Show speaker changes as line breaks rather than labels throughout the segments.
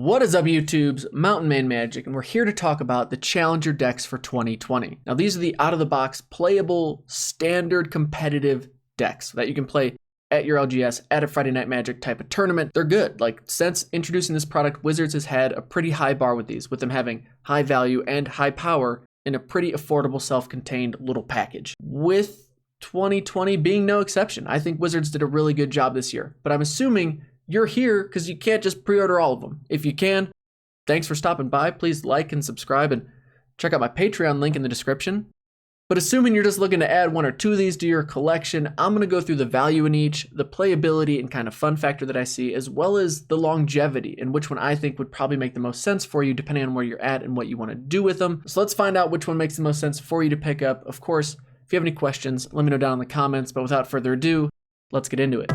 What is up, YouTube's Mountain Man Magic, and we're here to talk about the Challenger decks for 2020. Now, these are the out-of-the-box, playable, standard competitive decks that you can play at your LGS, at a Friday Night Magic type of tournament. They're good. Like, since introducing this product, Wizards has had a pretty high bar with these, with them having high value and high power in a pretty affordable, self-contained little package. With 2020 being no exception, I think Wizards did a really good job this year, but I'm assuming you're here because you can't just pre-order all of them. If you can, thanks for stopping by. Please like and subscribe and check out my Patreon link in the description. But assuming you're just looking to add one or two of these to your collection, I'm going to go through the value in each, the playability and kind of fun factor that I see, as well as the longevity and which one I think would probably make the most sense for you depending on where you're at and what you want to do with them. So let's find out which one makes the most sense for you to pick up. Of course, if you have any questions, let me know down in the comments. But without further ado, let's get into it.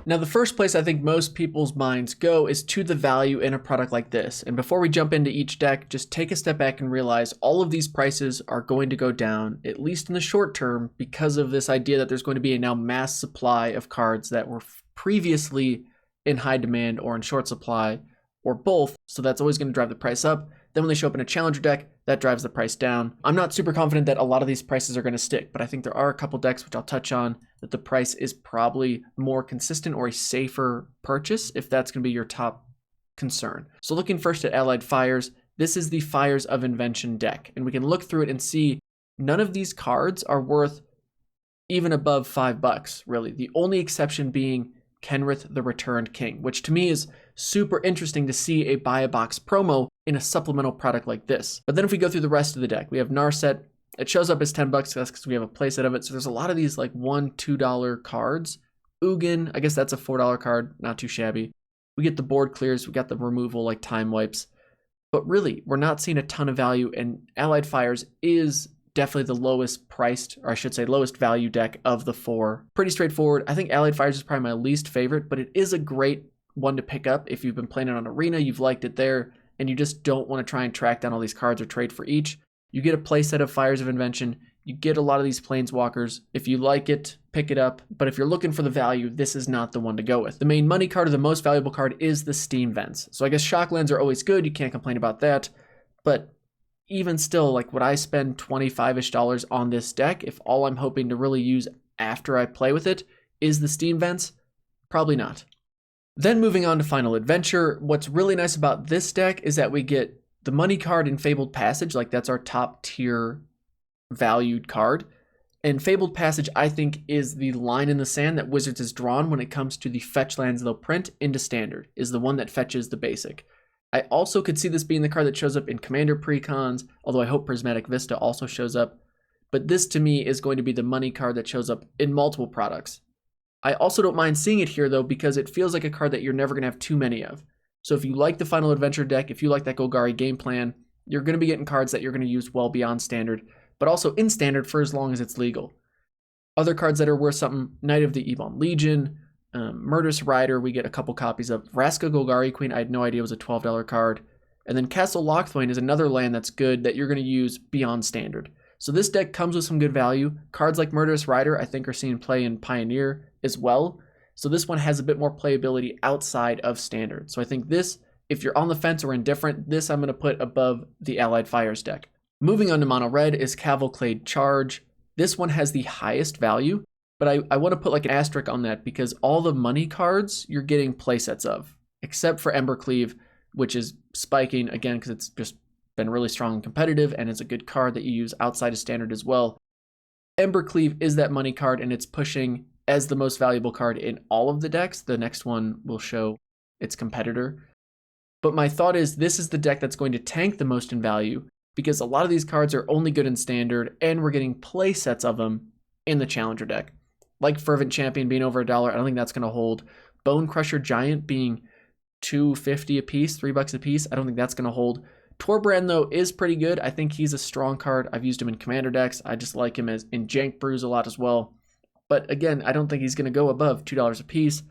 Now, the first place I think most people's minds go is to the value in a product like this. And before we jump into each deck, just take a step back and realize all of these prices are going to go down, at least in the short term, because of this idea that there's going to be a now mass supply of cards that were previously in high demand or in short supply, or both. So that's always going to drive the price up. Then when they show up in a Challenger deck, that drives the price down. I'm not super confident that a lot of these prices are going to stick, but I think there are a couple decks, which I'll touch on, that the price is probably more consistent or a safer purchase if that's going to be your top concern. So looking first at Allied Fires, this is the Fires of Invention deck, and we can look through it and see none of these cards are worth even above $5, really. The only exception being Kenrith the Returned King, which to me is super interesting to see a buy a box promo in a supplemental product like this. But then if we go through the rest of the deck, we have Narset. It shows up as $10 because we have a playset of it. So there's a lot of these like $1, $2 cards. Ugin, I guess that's a $4 card, not too shabby. We get the board clears, we got the removal like Time Wipes. But really, we're not seeing a ton of value, and Allied Fires is definitely the lowest priced, or I should say lowest value deck of the four. Pretty straightforward. I think Allied Fires is probably my least favorite, but it is a great one to pick up if you've been playing it on Arena, you've liked it there, and you just don't want to try and track down all these cards or trade for each. You get a playset of Fires of Invention, you get a lot of these Planeswalkers. If you like it, pick it up, but if you're looking for the value, this is not the one to go with. The main money card or the most valuable card is the Steam Vents. So I guess Shocklands are always good, you can't complain about that, but even still, like, would I spend $25-ish on this deck if all I'm hoping to really use after I play with it is the Steam Vents? Probably not. Then moving on to Final Adventure, what's really nice about this deck is that we get the money card in Fabled Passage, like that's our top tier valued card. And Fabled Passage, I think, is the line in the sand that Wizards has drawn when it comes to the fetch lands they'll print into Standard, is the one that fetches the basic. I also could see this being the card that shows up in Commander Precons, although I hope Prismatic Vista also shows up. But this to me is going to be the money card that shows up in multiple products. I also don't mind seeing it here though, because it feels like a card that you're never going to have too many of. So if you like the Final Adventure deck, if you like that Golgari game plan, you're going to be getting cards that you're going to use well beyond Standard, but also in Standard for as long as it's legal. Other cards that are worth something, Knight of the Ebon Legion, Murderous Rider, we get a couple copies of. Vraska Golgari Queen, I had no idea was a $12 card. And then Castle Lochthwain is another land that's good that you're going to use beyond Standard. So this deck comes with some good value. Cards like Murderous Rider, I think, are seen play in Pioneer as well. So this one has a bit more playability outside of Standard. So I think this, if you're on the fence or indifferent, this I'm going to put above the Allied Fires deck. Moving on to Mono Red is Cavalcade Charge. This one has the highest value, but I want to put like an asterisk on that because all the money cards you're getting playsets of, except for Embercleave, which is spiking again because it's just been really strong and competitive, and it's a good card that you use outside of Standard as well. Embercleave is that money card, and it's pushing as the most valuable card in all of the decks. The next one will show its competitor. But my thought is this is the deck that's going to tank the most in value because a lot of these cards are only good in Standard, and we're getting play sets of them in the Challenger deck. Like Fervent Champion being over $1, I don't think that's going to hold. Bone Crusher Giant being $2.50 a piece, $3 a piece, I don't think that's going to hold. Torbrand, though, is pretty good. I think he's a strong card. I've used him in Commander decks. I just like him as in Jank Brews a lot as well. But again, I don't think he's going to go above $2 a piece.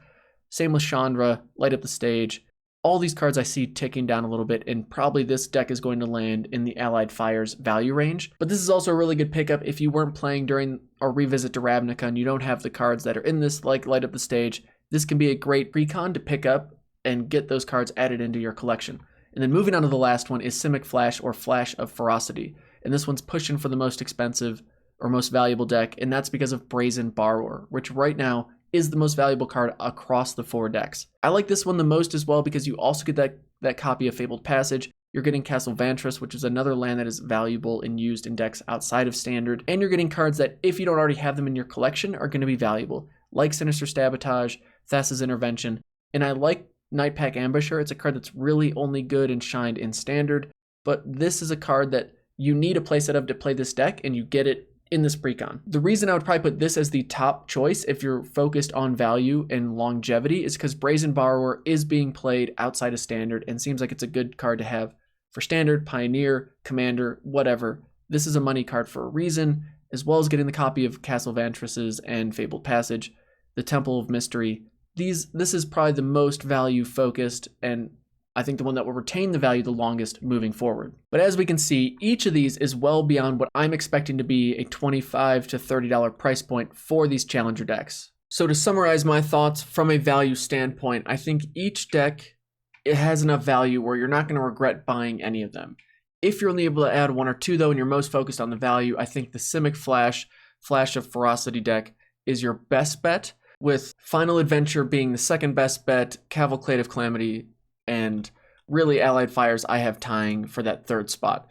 Same with Chandra, Light Up the Stage. all these cards I see ticking down a little bit, and probably this deck is going to land in the Allied Fire's value range. But this is also a really good pickup if you weren't playing during our revisit to Ravnica and you don't have the cards that are in this, like light up the stage. This can be a great Precon to pick up and get those cards added into your collection. And then moving on to the last one is Simic Flash, or Flash of Ferocity. And this one's pushing for the most expensive or most valuable deck, and that's because of Brazen Borrower, which right now is the most valuable card across the 4 decks. I like this one the most as well because you also get that copy of Fabled Passage. You're getting Castle Vantress, which is another land that is valuable and used in decks outside of Standard. And you're getting cards that, if you don't already have them in your collection, are going to be valuable, like Sinister Sabotage, Thassa's Intervention. And I like Nightpack Ambusher. It's a card that's really only good and shined in Standard, but this is a card that you need a playset of to play this deck, and you get it in this Precon. The reason I would probably put this as the top choice if you're focused on value and longevity is because Brazen Borrower is being played outside of Standard and seems like it's a good card to have for Standard, Pioneer, Commander, whatever. This is a money card for a reason, as well as getting the copy of Castle Vantress's and Fabled Passage, the Temple of Mystery. This is probably the most value focused, and I think the one that will retain the value the longest moving forward. But as we can see, each of these is well beyond what I'm expecting to be a $25 to $30 price point for these Challenger decks. So to summarize my thoughts from a value standpoint, I think each deck, it has enough value where you're not going to regret buying any of them. If you're only able to add 1 or 2 though, and you're most focused on the value, I think the Simic Flash of Ferocity deck is your best bet, with Final Adventure being the second best bet, Cavalcade of Calamity, and really Allied Fires I have tying for that 3rd spot.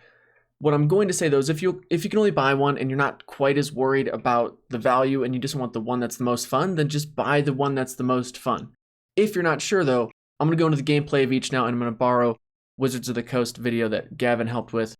What I'm going to say though is if you can only buy one and you're not quite as worried about the value and you just want the one that's the most fun, then just buy the one that's the most fun. If you're not sure though, I'm going to go into the gameplay of each now, and I'm going to borrow Wizards of the Coast video that Gavin helped with.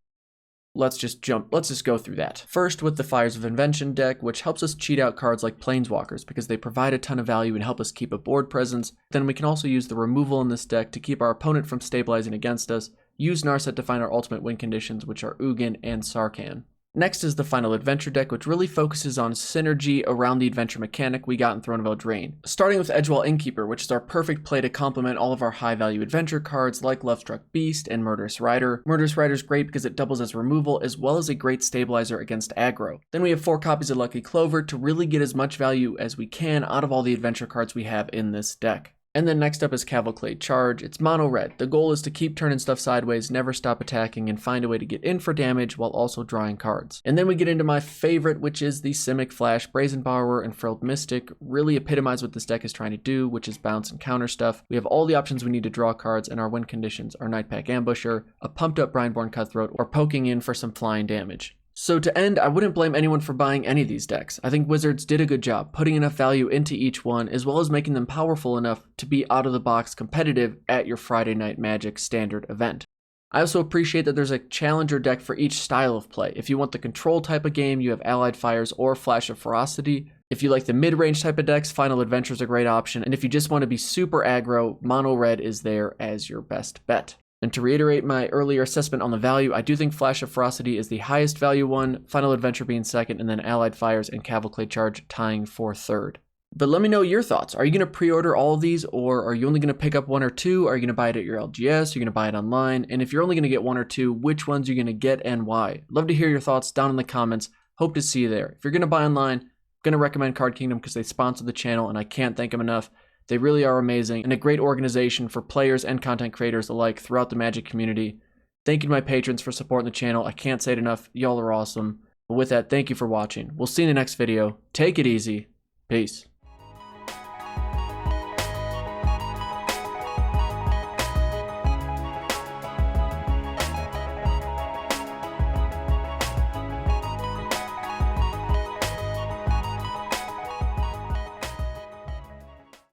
Let's just go through that. First, with the Fires of Invention deck, which helps us cheat out cards like Planeswalkers because they provide a ton of value and help us keep a board presence. Then we can also use the removal in this deck to keep our opponent from stabilizing against us, use Narset to find our ultimate win conditions, which are Ugin and Sarkhan. Next is the Final Adventure deck, which really focuses on synergy around the adventure mechanic we got in Throne of Eldraine. Starting with Edgewall Innkeeper, which is our perfect play to complement all of our high-value adventure cards like Lovestruck Beast and Murderous Rider. Murderous Rider is great because it doubles as removal as well as a great stabilizer against aggro. Then we have 4 copies of Lucky Clover to really get as much value as we can out of all the adventure cards we have in this deck. And then next up is Cavalcade Charge. It's mono red. The goal is to keep turning stuff sideways, never stop attacking, and find a way to get in for damage while also drawing cards. And then we get into my favorite, which is the Simic Flash. Brazen Borrower and Frilled Mystic really epitomize what this deck is trying to do, which is bounce and counter stuff. We have all the options we need to draw cards, and our win conditions are Nightpack Ambusher, a pumped up Brineborn Cutthroat, or poking in for some flying damage. So to end, I wouldn't blame anyone for buying any of these decks. I think Wizards did a good job putting enough value into each one, as well as making them powerful enough to be out-of-the-box competitive at your Friday Night Magic Standard event. I also appreciate that there's a Challenger deck for each style of play. If you want the control type of game, you have Allied Fires or Flash of Ferocity. If you like the mid-range type of decks, Final Adventure is a great option. And if you just want to be super aggro, Mono Red is there as your best bet. And to reiterate my earlier assessment on the value, I do think Flash of Ferocity is the highest value one, Final Adventure being second, and then Allied Fires and Cavalcade Charge tying for 3rd. But let me know your thoughts. Are you going to pre-order all of these, or are you only going to pick up 1 or 2? Are you going to buy it at your LGS? Are you going to buy it online? And if you're only going to get 1 or 2, which ones are you going to get and why? Love to hear your thoughts down in the comments. Hope to see you there. If you're going to buy online, I'm going to recommend Card Kingdom because they sponsor the channel, and I can't thank them enough. They really are amazing and a great organization for players and content creators alike throughout the Magic community. Thank you to my patrons for supporting the channel. I can't say it enough. Y'all are awesome. But with that, thank you for watching. We'll see you in the next video. Take it easy. Peace.